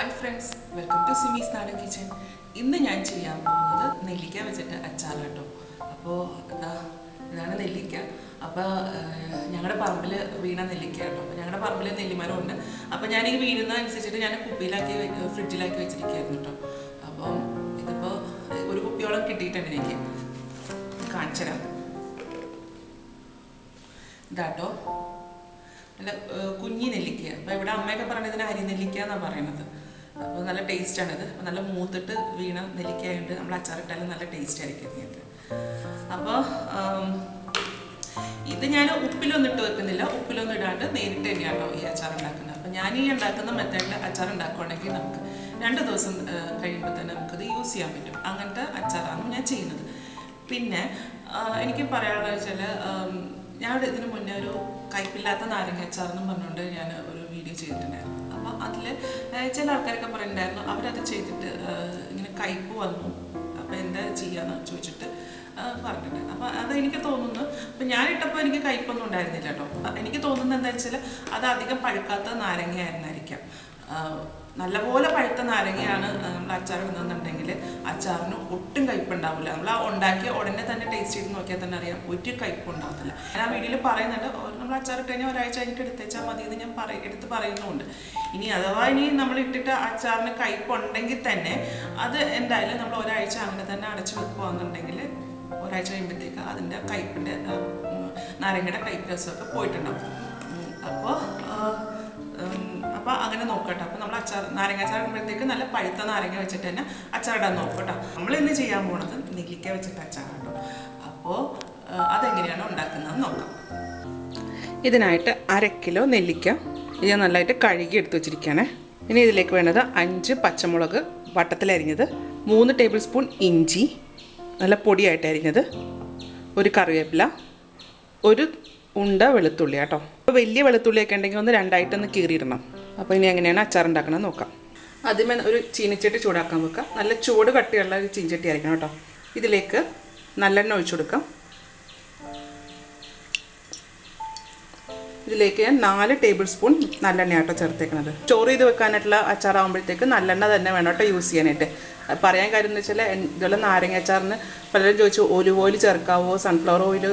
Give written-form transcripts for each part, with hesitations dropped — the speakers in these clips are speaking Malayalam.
Hi friends, welcome to Simis Nadan Kitchen. ഇന്ന് ഞാൻ ചെയ്യാൻ പോകുന്നത് നെല്ലിക്ക വെച്ചിട്ട് അച്ചാറാട്ടോ. അപ്പോൾ ഇതാണ് നെല്ലിക്ക. അപ്പോൾ ഞങ്ങളുടെ പറമ്പിൽ വീണ നെല്ലിക്ക കേട്ടോ. അപ്പോൾ ഞങ്ങളുടെ പറമ്പിൽ നെല്ലിമരം ഉണ്ട്. അപ്പോൾ ഞാൻ ഈ വീഴുന്നതനുസരിച്ചിട്ട് ഞാൻ കുപ്പിയിലാക്കി ഫ്രിഡ്ജിലാക്കി വെച്ചിരിക്കുകയായിരുന്നു കേട്ടോ. അപ്പം ഇതിപ്പോൾ ഒരു കുപ്പിയോളം കിട്ടിയിട്ടുണ്ട് എനിക്ക്. കാണിച്ചു തരാം. ഇതാട്ടോ നല്ല കുഞ്ഞി നെല്ലിക്ക. അപ്പോൾ ഇവിടെ അമ്മയൊക്കെ പറയുന്നത് ഇതിന് അരി നെല്ലിക്ക എന്നാണ് പറയുന്നത്. അപ്പോൾ നല്ല ടേസ്റ്റാണിത്. അപ്പോൾ നല്ല മൂത്തിട്ട് വീണ നെല്ലിക്കയായിട്ട് നമ്മൾ അച്ചാറിട്ടാലും നല്ല ടേസ്റ്റ് ആയിരിക്കും ഇതിനകത്ത്. അപ്പോൾ ഇത് ഞാൻ ഉപ്പിലൊന്നും ഇട്ട് വെക്കുന്നില്ല. ഉപ്പിലൊന്നും ഇടാണ്ട് നേരിട്ട് തന്നെയാണോ ഈ അച്ചാർ ഉണ്ടാക്കുന്നത്. അപ്പോൾ ഞാൻ ഈ ഉണ്ടാക്കുന്ന മെത്തേഡിൽ അച്ചാർ ഉണ്ടാക്കുകയാണെങ്കിൽ നമുക്ക് 2 ദിവസം കഴിയുമ്പോൾ തന്നെ നമുക്കത് യൂസ് ചെയ്യാൻ പറ്റും. അങ്ങനത്തെ അച്ചാറാണ് ഞാൻ ചെയ്യുന്നത്. പിന്നെ എനിക്ക് പറയാനുള്ളത് വെച്ചാൽ ഞാൻ ഇതിന് മുന്നേ ഒരു കയ്പില്ലാത്ത നാരങ്ങ അച്ചാറെന്നും പറഞ്ഞുകൊണ്ട് ഞാൻ ഒരു വീഡിയോ ചെയ്തിട്ടുണ്ടായിരുന്നു. അപ്പോൾ അതിൽ ചില ആൾക്കാരൊക്കെ പറയുന്നുണ്ടായിരുന്നു അവരത് ചെയ്തിട്ട് ഇങ്ങനെ കയ്പ് വന്നു, അപ്പോൾ എന്താ ചെയ്യാന്ന് ചോദിച്ചിട്ട് പറഞ്ഞിട്ട്. അപ്പോൾ അത് എനിക്ക് തോന്നുന്നു, അപ്പോൾ ഞാനിട്ടപ്പോൾ എനിക്ക് കയ്പൊന്നും ഉണ്ടായിരുന്നില്ല കേട്ടോ. എനിക്ക് തോന്നുന്നത് എന്താ വെച്ചാൽ അത് അധികം പഴുക്കാത്ത നാരങ്ങയായിരുന്നായിരിക്കാം. നല്ലപോലെ പഴുത്ത നാരങ്ങയാണ് നമ്മൾ അച്ചാർ ഇടുന്നുണ്ടെങ്കിൽ അച്ചാറിന് ഒട്ടും കയ്പുണ്ടാവില്ല. നമ്മൾ ആ ഉണ്ടാക്കിയ ഉടനെ തന്നെ ടേസ്റ്റ് ചെയ്ത് നോക്കിയാൽ തന്നെ അറിയാം ഒരു കയ്പും ഉണ്ടാകത്തില്ല. ഞാൻ ആ വീഡിയോയിൽ പറയുന്നുണ്ട് നമ്മൾ അച്ചാർ ഇട്ട് കഴിഞ്ഞാൽ ഒരാഴ്ച കഴിഞ്ഞിട്ട് എടുത്തേച്ചാൽ മതി എന്ന് ഞാൻ എടുത്ത് പറയുന്നുമുണ്ട്. ഇനി അഥവാ നമ്മൾ ഇട്ടിട്ട് അച്ചാറിന് കയ്പുണ്ടെങ്കിൽ തന്നെ അത് എന്തായാലും നമ്മൾ ഒരാഴ്ച അങ്ങനെ തന്നെ അടച്ചു വെക്കുകയാണെന്നുണ്ടെങ്കിൽ ഒരാഴ്ച കഴിയുമ്പോഴത്തേക്ക് അതിൻ്റെ കയ്പിൻ്റെ നാരങ്ങയുടെ കയ്പ് രസമൊക്കെ പോയിട്ടുണ്ടാവും. അപ്പോൾ അങ്ങനെ നോക്കട്ടെ. അപ്പോൾ നമ്മൾ നാരങ്ങ അച്ചാർ ഇടുമ്പോഴത്തേക്ക് നല്ല പഴുത്ത നാരങ്ങ വെച്ചിട്ട് തന്നെ അച്ചാറിടാൻ നോക്കട്ടോ. നമ്മൾ ഇന്ന് ചെയ്യാൻ പോണത് നെല്ലിക്ക വെച്ചിട്ട് അച്ചാറാട്ടോ. അപ്പോൾ അതെങ്ങനെയാണ് ഉണ്ടാക്കുന്നതെന്ന് നോക്കാം. ഇതിനായിട്ട് 1/2 കിലോ നെല്ലിക്ക ഇത് നല്ലതായിട്ട് കഴുകി എടുത്ത് വെച്ചിരിക്കുകയാണ്. ഇനി ഇതിലേക്ക് വേണ്ടത് 5 പച്ചമുളക് വട്ടത്തിലരിഞ്ഞത്, 3 ടേബിൾ സ്പൂൺ ഇഞ്ചി നല്ല പൊടിയായിട്ട് അരിഞ്ഞത്, ഒരു കറിവേപ്പില, ഒരു ഉണ്ട വെളുത്തുള്ളി കേട്ടോ. അപ്പോൾ വലിയ വെളുത്തുള്ളിയൊക്കെ ഉണ്ടെങ്കിൽ ഒന്ന് 2ആയിട്ടൊന്ന് കീറിയിടണം. അപ്പോൾ ഇനി എങ്ങനെയാണ് അച്ചാർ ഉണ്ടാക്കണമെന്ന് നോക്കാം. ആദ്യമേ ഒരു ചീനിച്ചട്ടി ചൂടാക്കാൻ വെക്കാം. നല്ല ചൂട് കട്ടിയുള്ള ഒരു ചീനിച്ചട്ടി ആയിരിക്കണം കേട്ടോ. ഇതിലേക്ക് നല്ലെണ്ണ ഒഴിച്ചു കൊടുക്കാം. ഇതിലേക്ക് ഞാൻ 4 ടേബിൾ സ്പൂൺ നല്ലെണ്ണ ആട്ടോ ചേർത്തേക്കുന്നത്. സ്റ്റോർ ചെയ്ത് വെക്കാനായിട്ടുള്ള അച്ചാറാകുമ്പോഴത്തേക്ക് നല്ലെണ്ണ തന്നെ വേണം കേട്ടോ യൂസ് ചെയ്യാനായിട്ട്. പറയാൻ കാര്യം എന്ന് വെച്ചാൽ ഇതുപോലെ നാരങ്ങ അച്ചാറിന് പലരും ചോദിച്ചു ഒലിവ് ഓയിൽ ചേർക്കാവോ, സൺഫ്ലവർ ഓയിൽ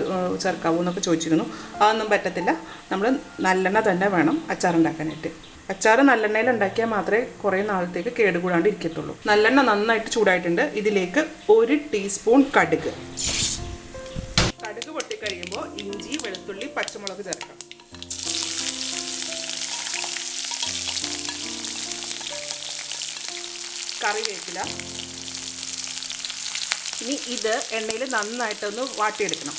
ചേർക്കാവോ എന്നൊക്കെ ചോദിച്ചിരുന്നു. അതൊന്നും പറ്റത്തില്ല. നമ്മൾ നല്ലെണ്ണ തന്നെ വേണം അച്ചാറുണ്ടാക്കാനായിട്ട്. അച്ചാർ നല്ലെണ്ണയിൽ ഉണ്ടാക്കിയാൽ മാത്രമേ കുറേ നാളത്തേക്ക് കേടുകൂടാണ്ട് ഇരിക്കത്തുള്ളൂ. നല്ലെണ്ണ നന്നായിട്ട് ചൂടായിട്ടുണ്ട്. ഇതിലേക്ക് 1 ടീസ്പൂൺ കടുക് പൊട്ടിക്കഴിയുമ്പോൾ ഇഞ്ചി, വെളുത്തുള്ളി, പച്ചമുളക് ചേർക്കാം. കറിവേപ്പില. ഇനി ഇത് എണ്ണയിൽ നന്നായിട്ടൊന്ന് വാട്ടിയെടുക്കണം.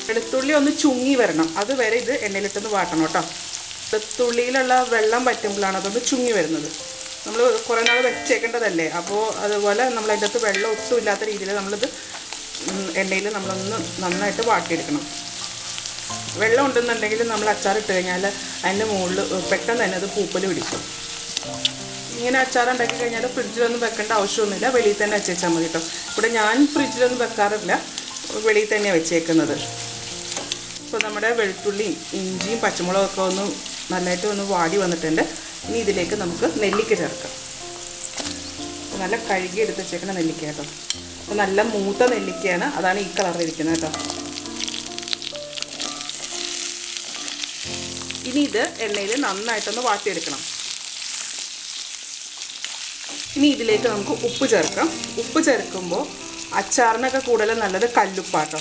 വെളുത്തുള്ളി ഒന്ന് ചുങ്ങി വരണം, അതുവരെ ഇത് എണ്ണയിലിട്ടൊന്ന് വാട്ടണം കേട്ടോ. വെളുത്തുള്ളിയിലുള്ള വെള്ളം പറ്റുമ്പോഴാണ് അതൊന്ന് ചുങ്ങി വരുന്നത്. നമ്മൾ കുറേ നാൾ വെച്ചേക്കേണ്ടതല്ലേ. അപ്പോൾ അതുപോലെ നമ്മൾ അതിൻ്റെ അകത്ത് വെള്ളം ഒട്ടും ഇല്ലാത്ത രീതിയിൽ നമ്മളിത് എണ്ണയിൽ നമ്മളൊന്ന് നന്നായിട്ട് വാട്ടിയെടുക്കണം. വെള്ളം ഉണ്ടെന്നുണ്ടെങ്കിൽ നമ്മൾ അച്ചാർ ഇട്ട് കഴിഞ്ഞാൽ അതിൻ്റെ മുകളിൽ പെട്ടെന്ന് തന്നെ അത് പൂപ്പൽ പിടിക്കും. ഇങ്ങനെ അച്ചാർ ഉണ്ടാക്കി കഴിഞ്ഞാൽ ഫ്രിഡ്ജിലൊന്നും വെക്കേണ്ട ആവശ്യമൊന്നുമില്ല, വെളിയിൽ തന്നെ വെച്ചേച്ചാൽ മതി കേട്ടോ. ഇവിടെ ഞാൻ ഫ്രിഡ്ജിലൊന്നും വെക്കാറില്ല, വെളിയിൽ തന്നെയാണ് വെച്ചേക്കുന്നത്. ഇപ്പോൾ നമ്മുടെ വെളുത്തുള്ളിയും ഇഞ്ചിയും പച്ചമുളകൊക്കെ ഒന്ന് നല്ലതായിട്ട് ഒന്ന് വാടി വന്നിട്ടുണ്ട്. ഇനി ഇതിലേക്ക് നമുക്ക് നെല്ലിക്ക ചേർക്കാം. നല്ല കഴുകി എടുത്ത് വെച്ചേക്കുന്ന നെല്ലിക്ക കേട്ടോ. അപ്പോൾ നല്ല മൂത്ത നെല്ലിക്കയാണ്, അതാണ് ഈ കളറിലിരിക്കുന്നത് കേട്ടോ. ഇനി ഇത് എണ്ണയിൽ നന്നായിട്ടൊന്ന് വാട്ടിയെടുക്കണം. ഇനി ഇതിലേക്ക് നമുക്ക് ഉപ്പ് ചേർക്കാം. ഉപ്പ് ചേർക്കുമ്പോൾ അച്ചാറിനൊക്കെ കൂടുതൽ നല്ലത് കല്ലുപ്പാട്ടോ.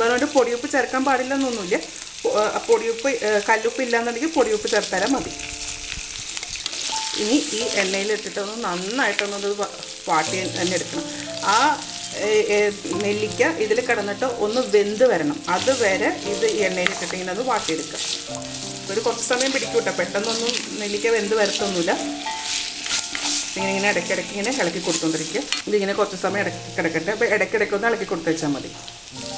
പറഞ്ഞിട്ട് പൊടിയുപ്പ് ചേർക്കാൻ പാടില്ലെന്നൊന്നുമില്ല. പൊടിയുപ്പ് കല്ലുപ്പ് ഇല്ലാന്നുണ്ടെങ്കിൽ പൊടിയുപ്പ് ചേർത്താലും മതി. ഇനി ഈ എണ്ണയിലിട്ടിട്ടൊന്ന് നന്നായിട്ടൊന്നത് വാട്ടി തന്നെ എടുക്കണം. ആ നെല്ലിക്ക ഇതിൽ കിടന്നിട്ട് ഒന്ന് വെന്ത് വരണം, അതുവരെ ഇത് എണ്ണയിലിട്ടിട്ട് ഇങ്ങനെ ഒന്ന് വാട്ടിയെടുക്കുക. ഒരു കുറച്ച് സമയം പിടിക്കും കേട്ടോ, പെട്ടെന്നൊന്നും നെല്ലിക്ക വെന്ത് വരത്തൊന്നുമില്ല. ഇങ്ങനെ ഇടയ്ക്കിടയ്ക്ക് ഇങ്ങനെ ഇളക്കി കൊടുത്തുകൊണ്ടിരിക്കുക. ഇതിങ്ങനെ കുറച്ച് സമയം കിടക്കട്ടെ. അപ്പോൾ ഇടയ്ക്കിടയ്ക്ക് ഒന്ന് ഇളക്കി കൊടുത്ത് വെച്ചാൽ മതി.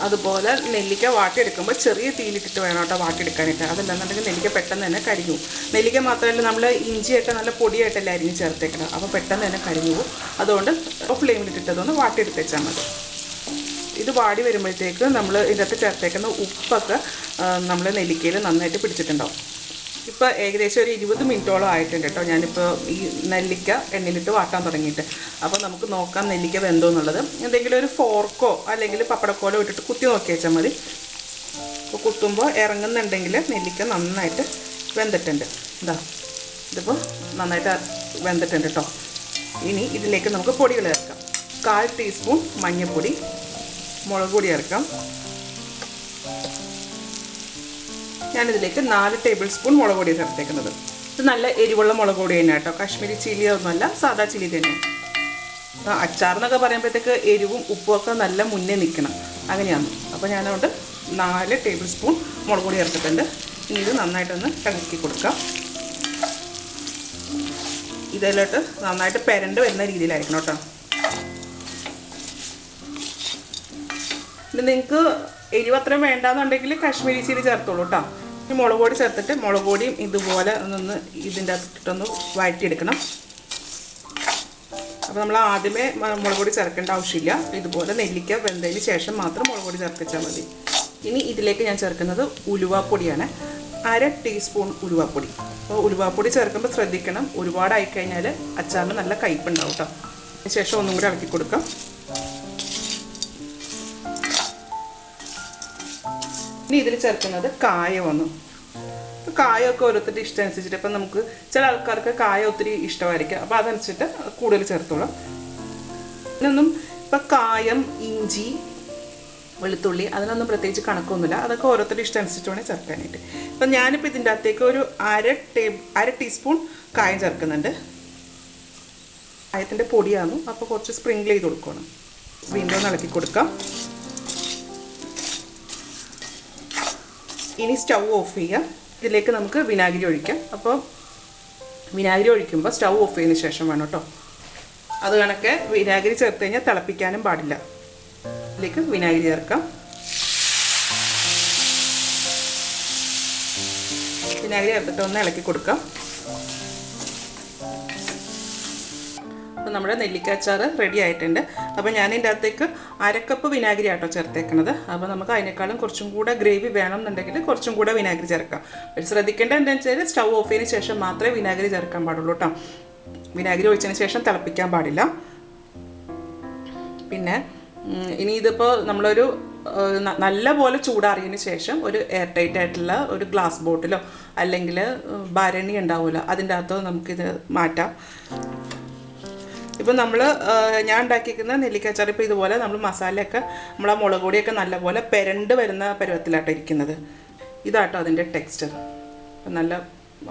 അതുപോലെ നെല്ലിക്ക വാട്ടിയെടുക്കുമ്പോൾ ചെറിയ തീയിലിട്ടിട്ട് വേണം കേട്ടോ വാട്ടിയെടുക്കാനായിട്ട്. അതല്ലെന്നുണ്ടെങ്കിൽ നെല്ലിക്ക പെട്ടെന്ന് തന്നെ കരിഞ്ഞു പോകും. നെല്ലിക്ക മാത്രമല്ല നമ്മൾ ഇഞ്ചിയൊക്കെ നല്ല പൊടിയായിട്ടല്ല അരിഞ്ഞ് ചേർത്തേക്കണം, അപ്പോൾ പെട്ടെന്ന് തന്നെ കരിഞ്ഞു പോകും. അതുകൊണ്ട് ഫ്ലെയിമിലിട്ടിട്ടതൊന്ന് വാട്ടിയെടുത്ത് വെച്ചാൽ മതി. ഇത് വാടി വരുമ്പോഴത്തേക്ക് നമ്മൾ ഇതിനകത്ത് ചേർത്തേക്കുന്ന ഉപ്പൊക്കെ നമ്മൾ നെല്ലിക്കയിൽ നന്നായിട്ട് പിടിച്ചിട്ടുണ്ടാവും. ഇപ്പോൾ ഏകദേശം ഒരു 20 മിനിറ്റോളം ആയിട്ടുണ്ട് കേട്ടോ. ഞാനിപ്പോൾ ഈ നെല്ലിക്ക എണ്ണയിലിട്ട് വാട്ടാൻ തുടങ്ങിയിട്ട്. അപ്പോൾ നമുക്ക് നോക്കാം നെല്ലിക്ക വെന്തോ എന്നുള്ളത്. എന്തെങ്കിലും ഒരു ഫോർക്കോ അല്ലെങ്കിൽ പപ്പടക്കോലോ ഇട്ടിട്ട് കുത്തി നോക്കി വെച്ചാൽ മതി. അപ്പോൾ കുത്തുമ്പോൾ ഇറങ്ങുന്നുണ്ടെങ്കിൽ നെല്ലിക്ക നന്നായിട്ട് വെന്തിട്ടുണ്ട്. ഇതിപ്പോൾ നന്നായിട്ട് വെന്തിട്ടുണ്ട് കേട്ടോ. ഇനി ഇതിലേക്ക് നമുക്ക് പൊടികൾ ചേർക്കാം. 1/4 ടീസ്പൂൺ മഞ്ഞൾപ്പൊടി, മുളക് പൊടി ചേർക്കാം. ഞാനിതിലേക്ക് 4 ടേബിൾ സ്പൂൺ മുളക് പൊടി ചേർത്തേക്കുന്നത്. ഇത് നല്ല എരിവുള്ള മുളക് പൊടി തന്നെ കേട്ടോ. കാശ്മീരി ചില്ലി ഒന്നുമല്ല, സാദാ ചില്ലി തന്നെ. അച്ചാർ എന്നൊക്കെ പറയുമ്പോഴത്തേക്ക് എരിവും ഉപ്പും ഒക്കെ നല്ല മുന്നേ നിൽക്കണം, അങ്ങനെയാണ്. അപ്പോൾ ഞാനതുകൊണ്ട് 4 ടേബിൾ സ്പൂൺ മുളക് പൊടി ചേർത്തിട്ടുണ്ട്. ഇനി ഇത് നന്നായിട്ടൊന്ന് ഇളക്കി കൊടുക്കാം. ഇതിലോട്ട് നന്നായിട്ട് പെരണ്ട് വരുന്ന രീതിയിലായിരിക്കണം കേട്ടോ. ഇത് നിങ്ങൾക്ക് എരിവ് അത്രയും വേണ്ടാന്നുണ്ടെങ്കിൽ കാശ്മീരി ചില്ലി ചേർത്തോളൂ കേട്ടോ. ഈ മുളക് പൊടി ചേർത്തിട്ട് മുളക് പൊടിയും ഇതുപോലെ ഒന്ന് ഇതിൻ്റെ അകത്തിട്ടൊന്ന് വഴറ്റിയെടുക്കണം. അപ്പോൾ നമ്മൾ ആദ്യമേ മുളക് പൊടി ചേർക്കേണ്ട ആവശ്യമില്ല. ഇതുപോലെ നെല്ലിക്ക വെന്തതിന് ശേഷം മാത്രം മുളക് പൊടി ചേർത്തിച്ചാൽ മതി. ഇനി ഇതിലേക്ക് ഞാൻ ചേർക്കുന്നത് ഉലുവാപ്പൊടിയാണ്. 1/2 ടീസ്പൂൺ ഉലുവാപ്പൊടി. അപ്പോൾ ഉലുവാപ്പൊടി ചേർക്കുമ്പോൾ ശ്രദ്ധിക്കണം, ഒരുപാടായി കഴിഞ്ഞാൽ അച്ചാറിന് നല്ല കയ്പ്പുണ്ടാവും കേട്ടോ. അതിന് ശേഷം ഒന്നും കൂടി ഇളക്കി കൊടുക്കാം. ഇനി ഇതിൽ ചേർക്കുന്നത് കായമാണ്. കായമൊക്കെ ഓരോരുത്തരുടെ ഇഷ്ടം അനുസരിച്ചിട്ട്, ഇപ്പം നമുക്ക് ചില ആൾക്കാർക്ക് കായ ഒത്തിരി ഇഷ്ടമായിരിക്കും. അപ്പോൾ അതനുസരിച്ചിട്ട് കൂടുതൽ ചേർത്തോളാം. ഇതിനൊന്നും ഇപ്പം കായം, ഇഞ്ചി, വെളുത്തുള്ളി അതിനൊന്നും പ്രത്യേകിച്ച് കണക്കൊന്നുമില്ല. അതൊക്കെ ഓരോരുത്തരുടെ ഇഷ്ടം അനുസരിച്ച് വേണേൽ ചേർക്കാനായിട്ട്. അപ്പം ഞാനിപ്പോൾ ഇതിൻ്റെ അകത്തേക്ക് ഒരു 1/2 ടീസ്പൂൺ കായം ചേർക്കുന്നുണ്ട്. കായത്തിൻ്റെ പൊടിയാണ്, അപ്പോൾ കുറച്ച് സ്പ്രിങ്കിൾ ചെയ്ത് കൊടുക്കണം. വീണ്ടും ഒന്ന് ഇളക്കി കൊടുക്കാം. ഇനി സ്റ്റൗ ഓഫ് ചെയ്യാം. ഇതിലേക്ക് നമുക്ക് വിനാഗിരി ഒഴിക്കാം. അപ്പോൾ വിനാഗിരി ഒഴിക്കുമ്പോൾ സ്റ്റൗ ഓഫ് ചെയ്തതിന് ശേഷം വേണം കേട്ടോ. അത് കണക്കെ വിനാഗിരി ചേർത്ത് കഴിഞ്ഞാൽ തിളപ്പിക്കാനും പാടില്ല. ഇതിലേക്ക് വിനാഗിരി ചേർക്കാം. വിനാഗിരി ചേർത്തിട്ട് ഒന്ന് ഇളക്കി കൊടുക്കാം. അപ്പോൾ നമ്മുടെ നെല്ലിക്ക അച്ചാർ റെഡി ആയിട്ടുണ്ട്. അപ്പോൾ ഞാൻ ഇതിൻ്റെ അകത്തേക്ക് 1/2 കപ്പ് വിനാഗിരി ആട്ടോ ചേർത്തേക്കുന്നത്. അപ്പോൾ നമുക്ക് അതിനേക്കാളും കുറച്ചും കൂടെ ഗ്രേവി വേണമെന്നുണ്ടെങ്കിൽ കുറച്ചും കൂടെ വിനാഗിരി ചേർക്കാം. ശ്രദ്ധിക്കേണ്ട എന്താണെന്ന് വെച്ചാൽ സ്റ്റൗ ഓഫ് ചെയ്തതിന് ശേഷം മാത്രമേ വിനാഗിരി ചേർക്കാൻ പാടുള്ളൂ കേട്ടോ. വിനാഗിരി ഒഴിച്ചതിന് ശേഷം തിളപ്പിക്കാൻ പാടില്ല. പിന്നെ ഇനി ഇതിപ്പോൾ നമ്മളൊരു നല്ല പോലെ ചൂടാറിയതിന് ശേഷം ഒരു എയർ ടൈറ്റ് ആയിട്ടുള്ള ഒരു ഗ്ലാസ് ബോട്ടിലോ അല്ലെങ്കിൽ ഭരണി ഉണ്ടാവുമല്ലോ അതിൻ്റെ അകത്തോ നമുക്കിത് മാറ്റാം. ഇപ്പം ഞാൻ ഉണ്ടാക്കിയിരിക്കുന്ന നെല്ലിക്കച്ചാർ ഇപ്പോൾ ഇതുപോലെ നമ്മൾ മസാലയൊക്കെ നമ്മളെ മുളക് പൊടിയൊക്കെ നല്ലപോലെ പെരണ്ട് വരുന്ന പരുവത്തിലാട്ടോ ഇരിക്കുന്നത്. ഇതാട്ടോ അതിൻ്റെ ടെക്സ്ചർ. നല്ല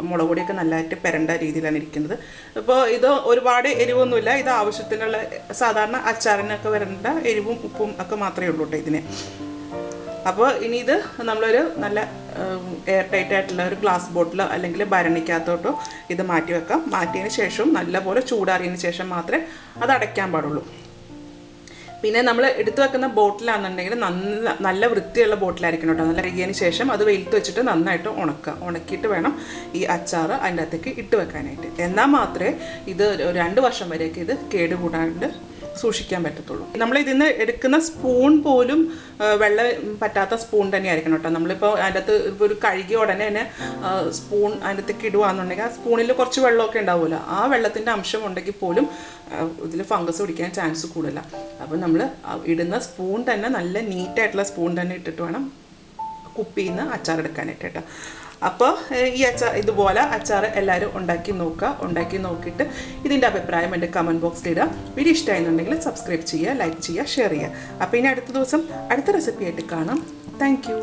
മുളക് പൊടിയൊക്കെ നല്ലതായിട്ട് പെരണ്ട രീതിയിലാണ് ഇരിക്കുന്നത്. അപ്പോൾ ഇത് ഒരുപാട് എരിവൊന്നുമില്ല. ഇത് ആവശ്യത്തിനുള്ള സാധാരണ അച്ചാറിനൊക്കെ വരേണ്ട എരിവും ഉപ്പും ഒക്കെ മാത്രമേ ഉള്ളൂ കേട്ടോ ഇതിന്. അപ്പോൾ ഇനി ഇത് നമ്മളൊരു നല്ല എയർ ടൈറ്റ് ആയിട്ടുള്ള ഒരു ഗ്ലാസ് ബോട്ടിലോ അല്ലെങ്കിൽ ഭരണിക്കകത്തോട്ടോ ഇത് മാറ്റി വെക്കാം. മാറ്റിയതിന് ശേഷം നല്ലപോലെ ചൂടാറിയതിന് ശേഷം മാത്രമേ അത് അടയ്ക്കാൻ പാടുള്ളൂ. പിന്നെ നമ്മൾ എടുത്തു വെക്കുന്ന ബോട്ടിലാണെന്നുണ്ടെങ്കിൽ നല്ല വൃത്തിയുള്ള ബോട്ടിലായിരിക്കണം കേട്ടോ. നല്ല കഴുകിയതിന് ശേഷം അത് വെയിലത്ത് വെച്ചിട്ട് നന്നായിട്ട് ഉണക്കിയിട്ട് വേണം ഈ അച്ചാർ അതിൻ്റെ അകത്തേക്ക് ഇട്ട് വെക്കാനായിട്ട്. എന്നാൽ മാത്രമേ ഇത് 2 വർഷം വരെയൊക്കെ ഇത് കേടുകൂടാണ്ട് സൂക്ഷിക്കാൻ പറ്റത്തുള്ളൂ. നമ്മൾ ഇതിന്ന് എടുക്കുന്ന സ്പൂൺ പോലും വെള്ളം പറ്റാത്ത സ്പൂൺ തന്നെ ആയിരിക്കണം കേട്ടോ. നമ്മളിപ്പോൾ അതിൻ്റെ അകത്ത് ഇപ്പോൾ ഒരു കഴുകിയ ഉടനെ തന്നെ സ്പൂൺ അതിൻ്റെ അകത്തേക്ക് ഇടുകയാണെന്നുണ്ടെങ്കിൽ ആ സ്പൂണിൽ കുറച്ച് വെള്ളമൊക്കെ ഉണ്ടാവുമല്ലോ, ആ വെള്ളത്തിൻ്റെ അംശം ഉണ്ടെങ്കിൽ പോലും ഇതിൽ ഫംഗസ് പിടിക്കാൻ ചാൻസ് കൂടുതല. അപ്പോൾ നമ്മൾ ഇടുന്ന സ്പൂൺ തന്നെ നല്ല നീറ്റായിട്ടുള്ള സ്പൂൺ തന്നെ ഇട്ടിട്ട് വേണം കുപ്പിയിൽ നിന്ന് അച്ചാർ എടുക്കാനായിട്ട് കേട്ടോ. അപ്പോൾ ഈ ഇതുപോലെ അച്ചാർ എല്ലാവരും ഉണ്ടാക്കി നോക്കിയിട്ട് ഇതിൻ്റെ അഭിപ്രായം എൻ്റെ കമൻറ്റ് ബോക്സിൽ ഇടുക. വീഡിയോ ഇഷ്ടമായിരുന്നുണ്ടെങ്കിൽ സബ്സ്ക്രൈബ് ചെയ്യുക, ലൈക്ക് ചെയ്യുക, ഷെയർ ചെയ്യുക. അപ്പോൾ ഇനി അടുത്ത ദിവസം അടുത്ത റെസിപ്പി ആയിട്ട് കാണാം. Thank you.